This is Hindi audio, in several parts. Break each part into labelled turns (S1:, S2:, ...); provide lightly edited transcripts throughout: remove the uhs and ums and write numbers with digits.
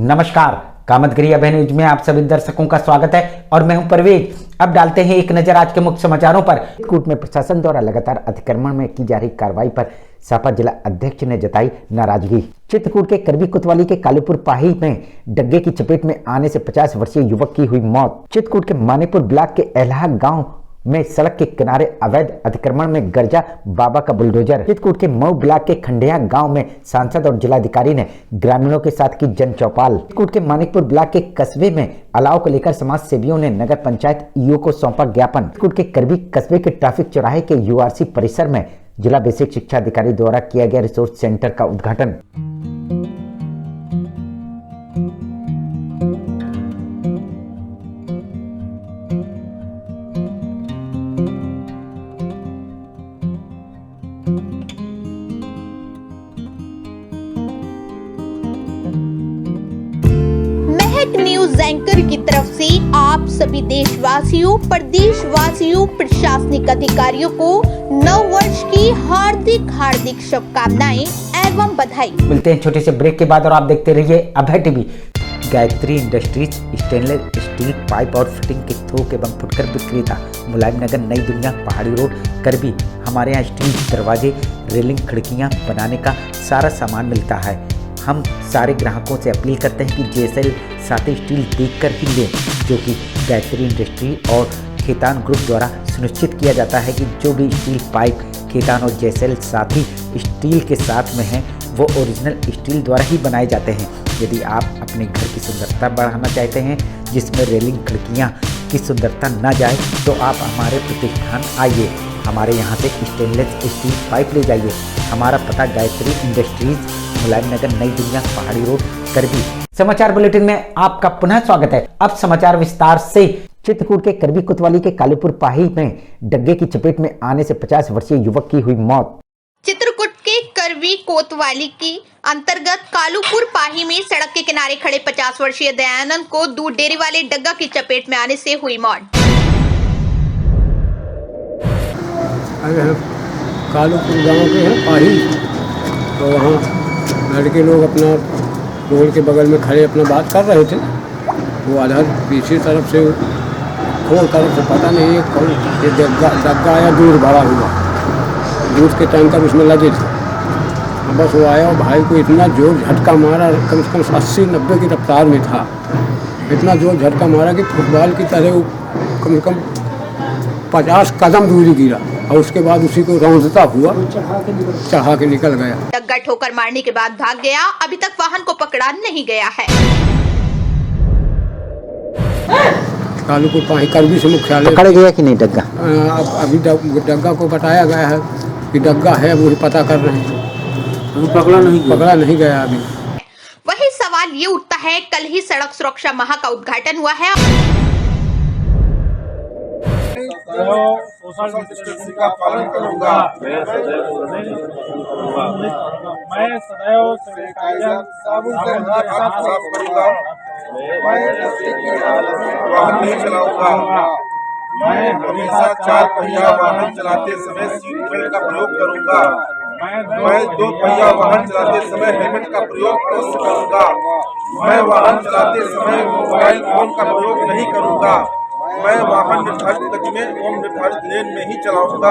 S1: नमस्कार, कामतगिरी अभय न्यूज में आप सभी दर्शकों का स्वागत है और मैं हूं परवेज। अब डालते हैं एक नजर आज के मुख्य समाचारों पर। चित्रकूट में प्रशासन द्वारा लगातार अतिक्रमण में की जा रही कार्रवाई पर सपा जिला अध्यक्ष ने जताई नाराजगी। चित्रकूट के करबी कोतवाली के कालूपुर पाही में डग्गे की चपेट में आने से 50 वर्षीय युवक की हुई मौत। चित्रकूट के मानेपुर ब्लॉक के एलाहा गांव में सड़क के किनारे अवैध अतिक्रमण में गर्जा बाबा का बुलडोजर। चित्रकूट के मऊ ब्लॉक के खंडिया गांव में सांसद और जिलाधिकारी ने ग्रामीणों के साथ की जन चौपाल। चित्रकूट के मानिकपुर ब्लॉक के कस्बे में अलाव को लेकर समाज सेवियों ने नगर पंचायत ईओ को सौंपा ज्ञापन। चित्रकूट के करबी कस्बे के ट्रैफिक चौराहे के यूआरसी परिसर में जिला बेसिक शिक्षा अधिकारी द्वारा किया गया रिसोर्स सेंटर का उद्घाटन।
S2: न्यूज एंकर की तरफ से आप सभी देशवासियों, प्रदेशवासियों, प्रशासनिक अधिकारियों को नव वर्ष की हार्दिक शुभकामनाएं एवं बधाई। मिलते हैं छोटे से ब्रेक के बाद और आप देखते रहिए Abhay TV.
S1: Gayatri industries stainless steel pipe और फिटिंग के थोक एवं फुटकर विक्रेता, मुलायम नगर, नई दुनिया, पहाड़ी रोड, करबी। हमारे यहाँ स्टील दरवाजे, रेलिंग, खिड़कियाँ बनाने का सारा सामान मिलता है। हम सारे ग्राहकों से अपील करते हैं कि जेएसएल साथी स्टील देखकर ही लें, जो कि गायत्री इंडस्ट्री और खेतान ग्रुप द्वारा सुनिश्चित किया जाता है कि जो भी स्टील पाइप खेतान और जेएसएल साथी स्टील के साथ में हैं वो ओरिजिनल स्टील द्वारा ही बनाए जाते हैं। यदि आप अपने घर की सुंदरता बढ़ाना चाहते हैं जिसमें रेलिंग, खिड़कियाँ की सुंदरता न जाए, तो आप हमारे प्रतिष्ठान आइए, हमारे यहाँ से स्टेनलेस स्टील पाइप ले जाइए। हमारा पता गायत्री इंडस्ट्रीज, मुलायम नगर, नई दुनिया, पहाड़ी रोड, करबी। समाचार बुलेटिन में आपका पुनः स्वागत है। अब समाचार विस्तार से। चित्रकूट के करबी कोतवाली के कालूपुर पाही में डग्गे की चपेट में आने से 50 वर्षीय युवक की हुई मौत।
S2: चित्रकूट के करबी कोतवाली की अंतर्गत कालूपुर पाही में सड़क के किनारे खड़े 50 वर्षीय दयानंद को दूध डेयरी वाले डग्गा की चपेट में आने से हुई मौत।
S3: कालूपुर गांव के हैं पाही, तो वहाँ लड़के लोग अपना रोड के बगल में खड़े अपना बात कर रहे थे। वो आधार पीछे तरफ से खोल तरफ से पता नहीं है कौन ये डग्गा आया, दूध भरा हुआ, दूध के टैंकर उसमें लगे थे। बस वो आया और भाई को इतना जोर झटका मारा, कम से कम 80-90 की रफ्तार में था। इतना जोर झटका मारा कि फुटबॉल की तरह वो कम से कम 50 कदम दूरी गिरा और उसके बाद उसी को रौंदता हुआ चढ़ा के निकल गया।
S2: डग्गा ठोकर मारने के बाद भाग गया। अभी तक वाहन को पकड़ा नहीं गया है।
S3: कालूपुर पाही करबी से मुख्यालय
S1: पकड़ गया कि नहीं डग्गा?
S3: अभी डग्गा को बताया गया है कि डग्गा है, वो पता कर रहे हैं। पकड़ा नहीं गया अभी।
S2: वही सवाल ये उठता है, कल ही सड़क सुरक्षा माह का उद्घाटन हुआ है।
S4: सोशल डिस्टेंसिंग का पालन करूंगा। मैं सदैव सैनिटाइजर साबुन से हाथ साफ करूंगा। मैं प्लास्टिक की वाहन नहीं चलाऊंगा। मैं हमेशा 4 पहिया वाहन चलाते समय सीट बेल्ट का प्रयोग करूंगा। मैं 2 पहिया वाहन चलाते समय हेलमेट का प्रयोग अवश्य करूंगा। मैं वाहन चलाते समय मोबाइल फोन का प्रयोग नहीं करूंगा। मैं वाहन निर्धारित गति में एवं निर्धारित लेन में ही चलाऊंगा।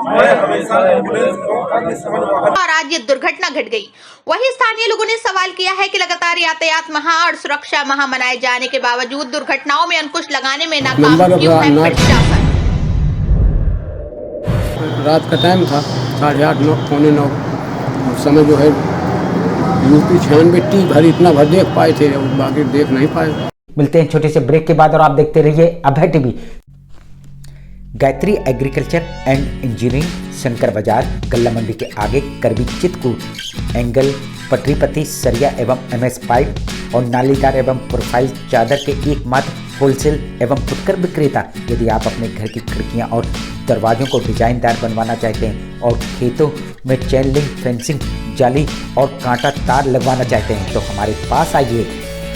S4: मैं हमेशा एम्बुलेंस एवं अग्निशमन वाहन।
S2: और आज ये दुर्घटना घट गई। वही स्थानीय लोगों ने सवाल किया है कि लगातार यातायात माह और सुरक्षा माह मनाए जाने के बावजूद दुर्घटनाओं में अंकुश लगाने में नाकाम क्यों है प्रशासन?
S3: रात का टाइम था, 8:30, 8:45 उस समय जो है यूपी 96 भर इतना भर देख पाए थे, बाकी देख नहीं पाए।
S1: मिलते हैं छोटे से ब्रेक के बाद और आप देखते रहिए Abhay TV. Gayatri agriculture and engineering, Shankar Bazar, गल्ला मंडी के आगे, करबी, चित्रकूट। एंगल, पटरीपति, सरिया एवं एमएस पाइप और नालीदार एवं प्रोफाइल चादर के एकमात्र होलसेल एवं फुटकर विक्रेता। यदि आप अपने घर की खिड़कियां और दरवाजों को डिजाइनदार बनवाना चाहते हैं और खेतों में चेन लिंक, फेंसिंग, जाली और कांटा तार लगवाना चाहते हैं तो हमारे पास आइए।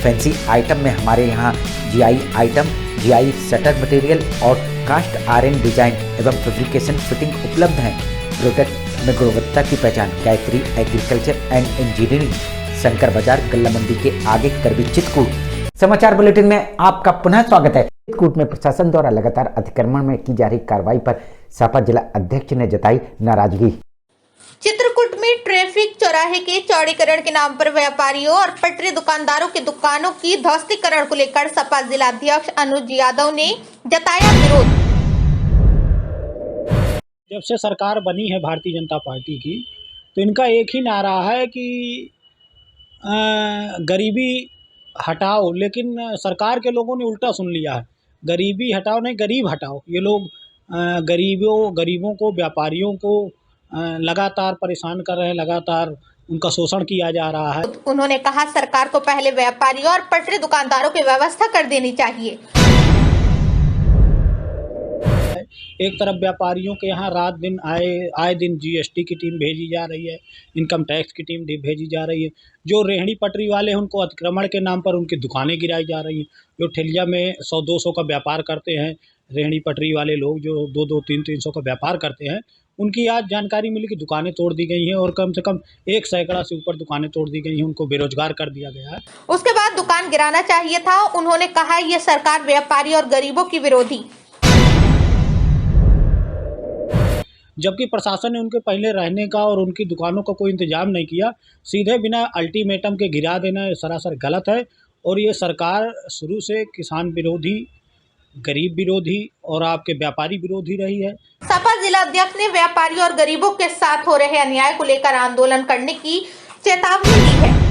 S1: फैंसी आइटम में हमारे यहाँ GI item, GI shutter material और कास्ट आयरन डिजाइन एवं फैब्रिकेशन फिटिंग उपलब्ध हैं। प्रोडक्ट में गुणवत्ता की पहचान Gayatri agriculture and engineering, Shankar Bazar गल्ला मंडी के आगे करबी चित्रकूट। समाचार बुलेटिन में आपका पुनः स्वागत है। चित्रकूट में प्रशासन द्वारा लगातार अतिक्रमण में की जा रही कार्रवाई पर सपा जिला अध्यक्ष ने जताई नाराजगी।
S2: चित्रकूट में ट्रैफिक चौराहे के चौड़ीकरण के नाम पर व्यापारियों और पटरी दुकानदारों की दुकानों की ध्वस्तीकरण को लेकर सपा जिला अध्यक्ष अनुज यादव ने जताया विरोध।
S5: जब से सरकार बनी है भारतीय जनता पार्टी की, तो इनका एक ही नारा है कि गरीबी हटाओ, लेकिन सरकार के लोगों ने उल्टा सुन लिया है। गरीबी हटाओ नहीं, गरीब हटाओ। ये लोग गरीबों को, व्यापारियों को लगातार परेशान कर रहे हैं, लगातार उनका शोषण किया जा रहा है।
S2: उन्होंने कहा सरकार को पहले व्यापारियों और पटरी दुकानदारों की व्यवस्था कर देनी चाहिए।
S5: एक तरफ व्यापारियों के यहाँ रात दिन आए दिन जीएसटी की टीम भेजी जा रही है, इनकम टैक्स की टीम भेजी जा रही है। जो रेहड़ी पटरी वाले हैं उनको अतिक्रमण के नाम पर उनकी दुकानें गिराई जा रही हैं। जो ठेलिया में 100-200 का व्यापार करते हैं, रेहड़ी पटरी वाले लोग जो 200, 300 का व्यापार करते हैं, उनकी आज जानकारी मिली कि दुकानें तोड़ दी गई हैं और कम से कम 1 सैकड़ा से ऊपर दुकानें तोड़ दी गई हैं। उनको बेरोजगार कर दिया गया है।
S2: उसके बाद दुकान गिराना चाहिए था। उन्होंने कहा ये सरकार व्यापारी और गरीबों की विरोधी।
S5: जबकि प्रशासन ने उनके पहले रहने का और उनकी दुकानों का कोई इंतजाम नहीं किया। सीधे बिना अल्टीमेटम के गिरा देना सरासर गलत है और ये सरकार शुरू से किसान विरोधी, गरीब विरोधी और आपके व्यापारी विरोधी रही है।
S2: सपा जिला अध्यक्ष ने व्यापारी और गरीबों के साथ हो रहे अन्याय को लेकर आंदोलन करने की चेतावनी दी है।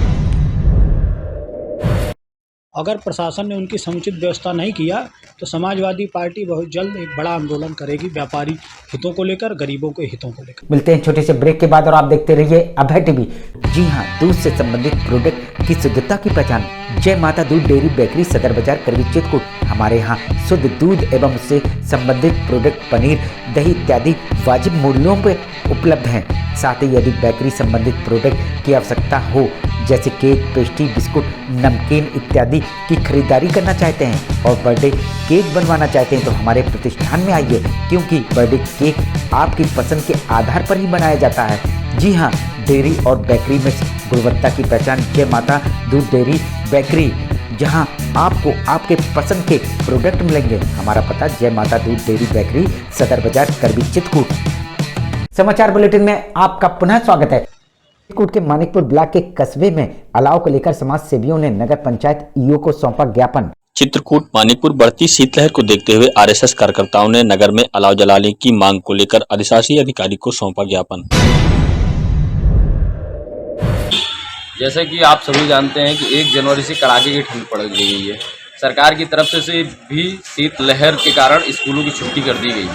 S5: अगर प्रशासन ने उनकी समुचित व्यवस्था नहीं किया तो समाजवादी पार्टी बहुत जल्द एक बड़ा आंदोलन करेगी, व्यापारी हितों को लेकर, गरीबों के हितों को लेकर।
S1: मिलते हैं छोटे से ब्रेक के बाद और आप देखते रहिए अभय टीवी। जी हां, दूध से संबंधित प्रोडक्ट की शुद्धता की पहचान जय माता दूध डेयरी बेकरी सदर बाजार करवी चित्रकूट। हमारे यहाँ शुद्ध दूध एवं उससे संबंधित प्रोडक्ट पनीर, दही इत्यादि वाजिब मूल्यों पर उपलब्ध हैं। साथ ही यदि बेकरी संबंधित प्रोडक्ट की आवश्यकता हो, जैसे केक, पेस्ट्री, बिस्कुट, नमकीन इत्यादि की खरीदारी करना चाहते हैं और बर्थडे केक बनवाना चाहते हैं तो हमारे प्रतिष्ठान में आइए, क्योंकि बर्थडे केक आपकी पसंद के आधार पर ही बनाया जाता है। जी हाँ, डेयरी और बेकरी में गुणवत्ता की पहचान जय माता दूध डेयरी बेकरी, जहां आपको आपके पसंद के प्रोडक्ट मिलेंगे। हमारा पता जय माता दूध डेयरी बेकरी सदर बाजार करवी चित्रकूट। समाचार बुलेटिन में आपका पुनः स्वागत है। चित्रकूट के मानिकपुर ब्लॉक के कस्बे में अलाव को लेकर समाज सेवियों ने नगर पंचायत ईओ को सौंपा ज्ञापन।
S6: चित्रकूट मानिकपुर बढ़ती शीतलहर को देखते हुए आरएसएस कार्यकर्ताओं ने नगर में अलाव जलाने की मांग को लेकर अधिशासी अधिकारी को सौंपा ज्ञापन।
S7: जैसे कि आप सभी जानते हैं कि 1 जनवरी से कड़ाके की ठंड पड़ गई है। सरकार की तरफ से भी शीतलहर के कारण स्कूलों की छुट्टी कर दी गई।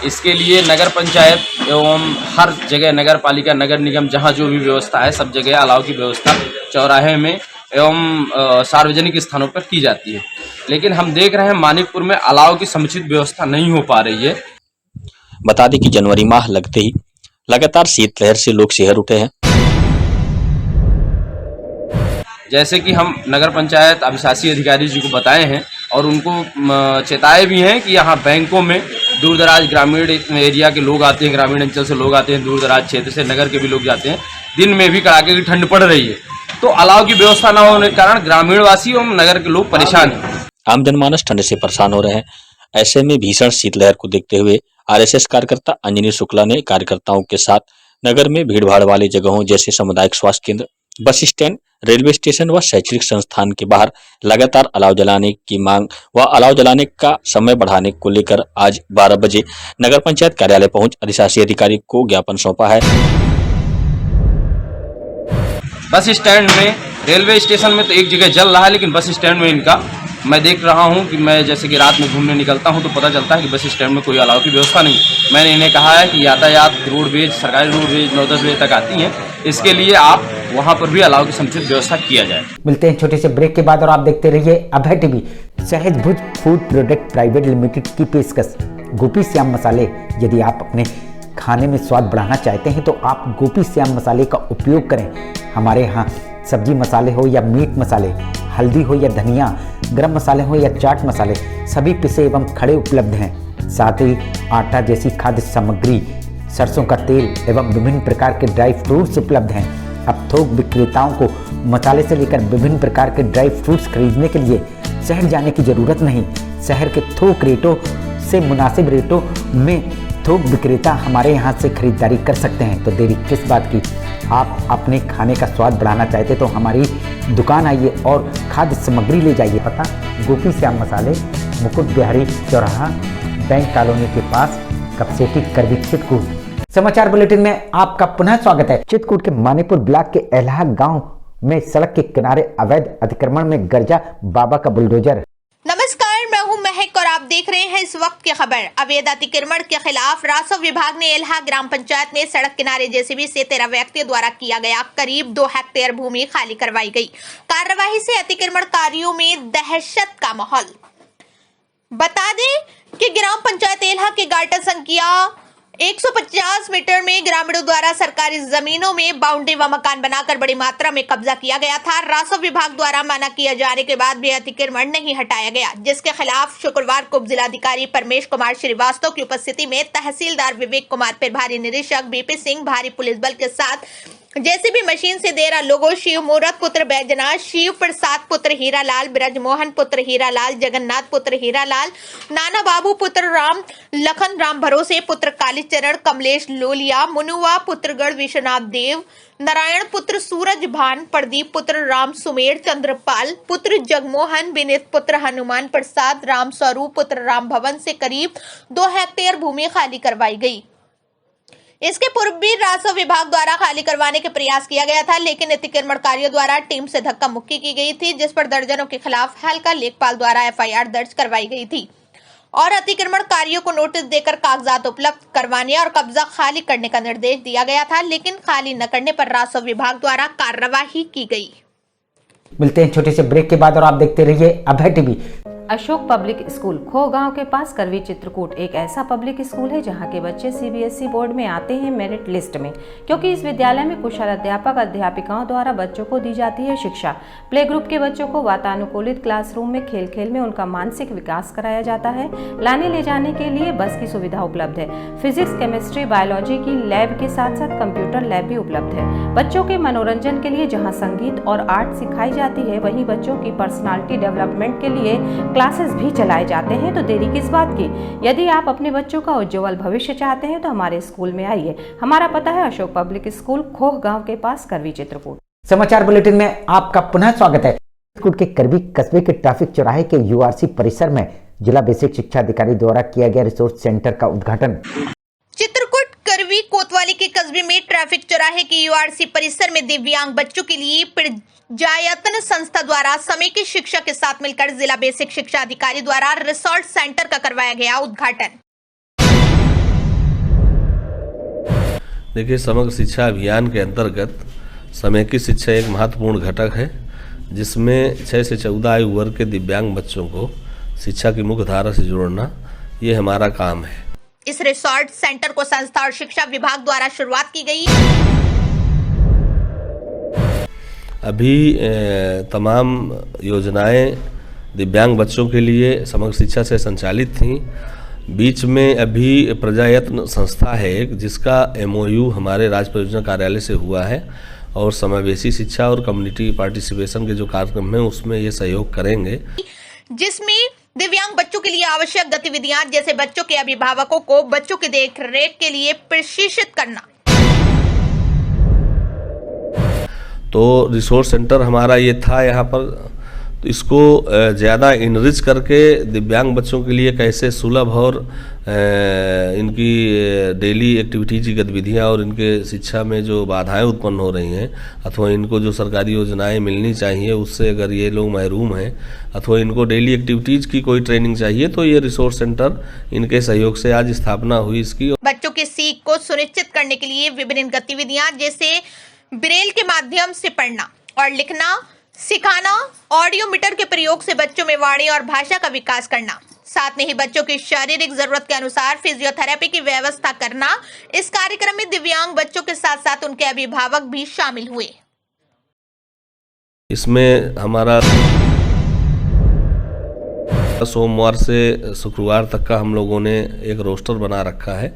S7: इसके लिए नगर पंचायत एवं हर जगह नगर पालिका, नगर निगम, जहां जो भी व्यवस्था है सब जगह अलाव की व्यवस्था चौराहे में एवं सार्वजनिक स्थानों पर की जाती है। लेकिन हम देख रहे हैं मानिकपुर में अलाव की समुचित व्यवस्था नहीं हो पा रही है।
S6: बता दें कि जनवरी माह लगते ही लगातार शीतलहर से लोग शहर उठे हैं।
S7: जैसे कि हम नगर पंचायत अभिशासी अधिकारी जी को बताए हैं और उनको चेताए भी हैं कि यहाँ बैंकों में दूर दराज ग्रामीण एरिया के लोग आते हैं, ग्रामीण अंचल से लोग आते हैं, दूर दराज क्षेत्र से नगर के भी लोग जाते हैं। दिन में भी कड़ाके की ठंड पड़ रही है, तो अलाव की व्यवस्था न होने के कारण ग्रामीणवासी एवं नगर के लोग परेशान हैं।
S6: आम जनमानस ठंड से परेशान हो रहे हैं। ऐसे में भीषण शीतलहर को देखते हुए आरएसएस कार्यकर्ता अंजनी शुक्ला ने कार्यकर्ताओं के साथ नगर में भीड़भाड़ वाली जगहों जैसे सामुदायिक स्वास्थ्य केंद्र, बस स्टैंड, रेलवे स्टेशन व शैक्षणिक संस्थान के बाहर लगातार अलाव जलाने की मांग व अलाव जलाने का समय बढ़ाने को लेकर आज 12 बजे नगर पंचायत कार्यालय पहुंच अधिशासी अधिकारी को ज्ञापन सौंपा है।
S7: बस स्टैंड में, रेलवे स्टेशन में तो एक जगह जल रहा है, लेकिन बस स्टैंड में इनका मैं देख रहा हूं कि मैं जैसे कि रात में घूमने निकलता हूं तो पता चलता है कि बस स्टैंड में कोई अलाव की व्यवस्था नहीं। मैंने इन्हें कहा है कि यातायात रोडवेज, सरकारी रोडवेज 9-10 बजे तक आती हैं, इसके लिए आप वहां पर भी अलाव की समुचित व्यवस्था किया जाए।
S1: मिलते हैं छोटे से ब्रेक के बाद और आप देखते रहिए अभय टीवी। सहज भुज फूड प्रोडक्ट प्राइवेट लिमिटेड की पेशकश गोपी श्याम मसाले। यदि आप अपने खाने में स्वाद बढ़ाना चाहते हैं तो आप गोपी श्याम मसाले का उपयोग करें। हमारे यहाँ सब्जी मसाले हो या मीट मसाले, हल्दी हो या धनिया, गरम मसाले हो या चाट मसाले, सभी पिसे एवं खड़े उपलब्ध हैं। साथ ही आटा जैसी खाद्य सामग्री, सरसों का तेल एवं विभिन्न प्रकार के ड्राई फ्रूट्स उपलब्ध हैं। अब थोक विक्रेताओं को मसाले से लेकर विभिन्न प्रकार के ड्राई फ्रूट्स खरीदने के लिए शहर जाने की जरूरत नहीं। शहर के थोक रेटों से मुनासिब रेटों में थोक विक्रेता हमारे यहाँ से खरीदारी कर सकते हैं। तो देरी किस बात की, आप अपने खाने का स्वाद बढ़ाना चाहते तो हमारी दुकान आइए और खाद्य सामग्री ले जाइए। पता गोपी श्याम मसाले, मुकुट बिहारी चौराहा, बैंक कॉलोनी के पास, कपसेटी, करवी, चित्रकूट। समाचार बुलेटिन में आपका पुनः स्वागत है। चित्रकूट के मानीपुर ब्लॉक के एलाहा गांव में सड़क के किनारे अवैध अतिक्रमण में गर्जा बाबा का बुलडोजर।
S2: नमस्कार, मैं हूं महक और आप देख रहे हैं इस वक्त की खबर। अवैध अतिक्रमण के खिलाफ राजस्व विभाग ने एलाहा ग्राम पंचायत में सड़क किनारे जेसीबी से 13 व्यक्तियों द्वारा किया गया करीब 2 हेक्टेयर भूमि खाली करवाई गई। कार्यवाही से अतिक्रमणकारियों में दहशत का माहौल। बता दें कि ग्राम पंचायत एलाहा के गाटा संख्या 150 मीटर में ग्रामीणों द्वारा सरकारी जमीनों में बाउंड्री व मकान बनाकर बड़ी मात्रा में कब्जा किया गया था। राजस्व विभाग द्वारा मना किया जाने के बाद भी अतिक्रमण नहीं हटाया गया, जिसके खिलाफ शुक्रवार को जिलाधिकारी परमेश कुमार श्रीवास्तव की उपस्थिति में तहसीलदार विवेक कुमार, प्रभारी निरीक्षक बीपी सिंह, भारी पुलिस बल के साथ जेसीबी मशीन से 13 लोगों शिव मूरत पुत्र बैजनाथ, शिव प्रसाद पुत्र हीरालाल, ब्रजमोहन पुत्र हीरालाल, जगन्नाथ पुत्र हीरालाल, नाना बाबू पुत्र राम, लखन राम भरोसे पुत्र कालीचरण, कमलेश लोलिया, मुनुआ पुत्रगढ़ विश्वनाथ देव, नारायण पुत्र सूरज भान, प्रदीप पुत्र राम सुमेर, चंद्रपाल पुत्र जगमोहन, विनीत पुत्र हनुमान प्रसाद, राम स्वरूप पुत्र राम भवन से करीब 2 हेक्टेयर भूमि खाली करवाई गई। इसके पूर्व भी राजस्व विभाग द्वारा खाली करवाने के प्रयास किया गया था, लेकिन अतिक्रमणकारियों द्वारा टीम से धक्का मुक्की की गई थी, जिस पर दर्जनों के खिलाफ हल्का लेखपाल द्वारा एफआईआर दर्ज करवाई गई थी और अतिक्रमणकारियों को नोटिस देकर कागजात उपलब्ध करवाने और कब्जा खाली करने का निर्देश दिया गया था, लेकिन खाली न करने पर राजस्व विभाग द्वारा कार्यवाही की गई।
S1: मिलते हैं छोटे से ब्रेक के बाद और आप देखते रहिए Abhay TV.
S8: Ashok public school खो गांव के पास करवी चित्रकूट एक ऐसा पब्लिक स्कूल है जहां के बच्चे सीबीएसई बोर्ड में आते हैं मेरिट लिस्ट में, क्योंकि इस विद्यालय में कुशल अध्यापक अध्यापिकाओं द्वारा बच्चों को दी जाती है शिक्षा। प्ले ग्रुप के बच्चों को वातानुकूलित क्लासरूम में खेल खेल में उनका मानसिक विकास कराया जाता है। लाने ले जाने के लिए बस की सुविधा उपलब्ध है। फिजिक्स, केमिस्ट्री, बायोलॉजी की लैब के साथ साथ कंप्यूटर लैब भी उपलब्ध है। बच्चों के मनोरंजन के लिए जहाँ संगीत और आर्ट सिखाई जाती है, वहीं बच्चों की पर्सनालिटी डेवलपमेंट के लिए क्लासेस भी चलाए जाते हैं। तो देरी किस बात की, यदि आप अपने बच्चों का उज्जवल भविष्य चाहते हैं तो हमारे स्कूल में आइए। हमारा पता है अशोक पब्लिक स्कूल, खोह गांव के पास, करवी चित्रकूट।
S1: समाचार बुलेटिन में आपका पुनः स्वागत है। चित्रकूट के करवी कस्बे के ट्रैफिक चौराहे के यूआरसी परिसर में जिला बेसिक शिक्षा अधिकारी द्वारा किया गया रिसोर्स सेंटर का उद्घाटन।
S2: चित्रकूट करवी कोतवाली के कस्बे में ट्रैफिक चौराहे के यूआरसी परिसर में दिव्यांग बच्चों के लिए प्रजायतन संस्था द्वारा समेकित शिक्षा के साथ मिलकर जिला बेसिक शिक्षा अधिकारी द्वारा रिसोर्स सेंटर का करवाया गया उद्घाटन।
S9: देखिए, समग्र शिक्षा अभियान के अंतर्गत समेकित शिक्षा एक महत्वपूर्ण घटक है, जिसमें 6 से 14 आयु वर्ग के दिव्यांग बच्चों को शिक्षा की मुख्य धारा से जोड़ना, ये हमारा काम है।
S2: इस रिसोर्स सेंटर को संस्था और शिक्षा विभाग द्वारा शुरुआत की गई।
S9: अभी तमाम योजनाएं दिव्यांग बच्चों के लिए समग्र शिक्षा से संचालित थीं। बीच में अभी प्रजायत्न संस्था है एक, जिसका MOU हमारे राज्य परियोजना कार्यालय से हुआ है और समावेशी शिक्षा और कम्युनिटी पार्टिसिपेशन के जो कार्यक्रम हैं उसमें ये सहयोग करेंगे,
S2: जिसमें दिव्यांग बच्चों के लिए आवश्यक गतिविधियां जैसे बच्चों के अभिभावकों को बच्चों की देखरेख के लिए प्रशिक्षित करना।
S9: तो रिसोर्स सेंटर हमारा ये था यहाँ पर, तो इसको ज़्यादा इनरिच करके दिव्यांग बच्चों के लिए कैसे सुलभ और इनकी डेली एक्टिविटीज की गतिविधियाँ और इनके शिक्षा में जो बाधाएं उत्पन्न हो रही हैं अथवा इनको जो सरकारी योजनाएं मिलनी चाहिए उससे अगर ये लोग महरूम हैं अथवा इनको डेली एक्टिविटीज़ की कोई ट्रेनिंग चाहिए, तो ये रिसोर्स सेंटर इनके सहयोग से आज स्थापना हुई इसकी।
S2: बच्चों की सीख को सुनिश्चित करने के लिए विभिन्न गतिविधियां जैसे ब्रेल के माध्यम से पढ़ना और लिखना सिखाना, ऑडियो मीटर के प्रयोग से बच्चों में वाणी और भाषा का विकास करना, साथ में ही बच्चों की शारीरिक जरूरत के अनुसार फिजियोथेरेपी की व्यवस्था करना। इस कार्यक्रम में दिव्यांग बच्चों के साथ साथ उनके अभिभावक भी शामिल हुए।
S9: इसमें हमारा सोमवार से शुक्रवार तक का हम लोगों ने एक रोस्टर बना रखा है,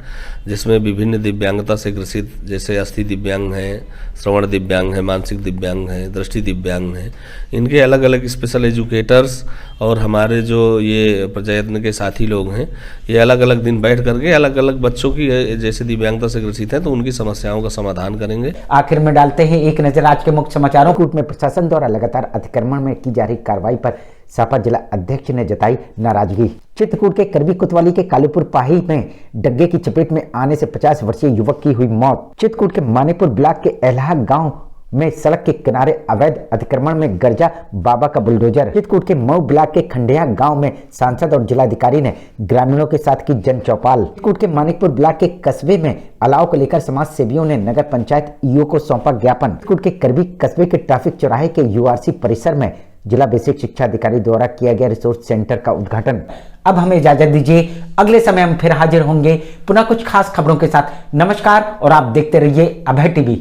S9: जिसमें विभिन्न दिव्यांगता से ग्रसित, जैसे अस्थि दिव्यांग हैं, श्रवण दिव्यांग हैं, मानसिक दिव्यांग हैं, दृष्टि दिव्यांग हैं, इनके अलग अलग स्पेशल एजुकेटर्स और हमारे जो ये प्रयत्न के साथी लोग हैं, ये अलग अलग दिन बैठ करके अलग अलग बच्चों की जैसे दिव्यांगता से ग्रसित हैं तो उनकी समस्याओं का समाधान करेंगे।
S1: आखिर में डालते हैं एक नजर आज के मुख्य समाचारों। चित्रकूट में प्रशासन द्वारा लगातार अतिक्रमण में की जा रही कार्रवाई पर सपा जिला अध्यक्ष ने जताई नाराजगी। चित्रकूट के करबी कोतवाली के कालीपुर पाही में डग्गे की चपेट में आने से 50 वर्षीय युवक की हुई मौत। चित्रकूट के मानिकपुर ब्लॉक के एलहा गांव में सड़क के किनारे अवैध अतिक्रमण में गर्जा बाबा का बुलडोजर। चित्रकूट के मऊ ब्लॉक के खंडिया गांव में सांसद और जिलाधिकारी ने ग्रामीणों के साथ की जन चौपाल। चित्रकूट के मानिकपुर ब्लॉक के कस्बे में अलाव को लेकर समाज सेवियों ने नगर पंचायत ईओ को सौंपा ज्ञापन। चित्रकूट के करबी कस्बे के ट्रैफिक चौराहे के यूआरसी परिसर में जिला बेसिक शिक्षा अधिकारी द्वारा किया गया रिसोर्स सेंटर का उद्घाटन। अब हमें इजाजत दीजिए, अगले समय हम फिर हाजिर होंगे पुनः कुछ खास खबरों के साथ। नमस्कार और आप देखते रहिए अभय टीवी।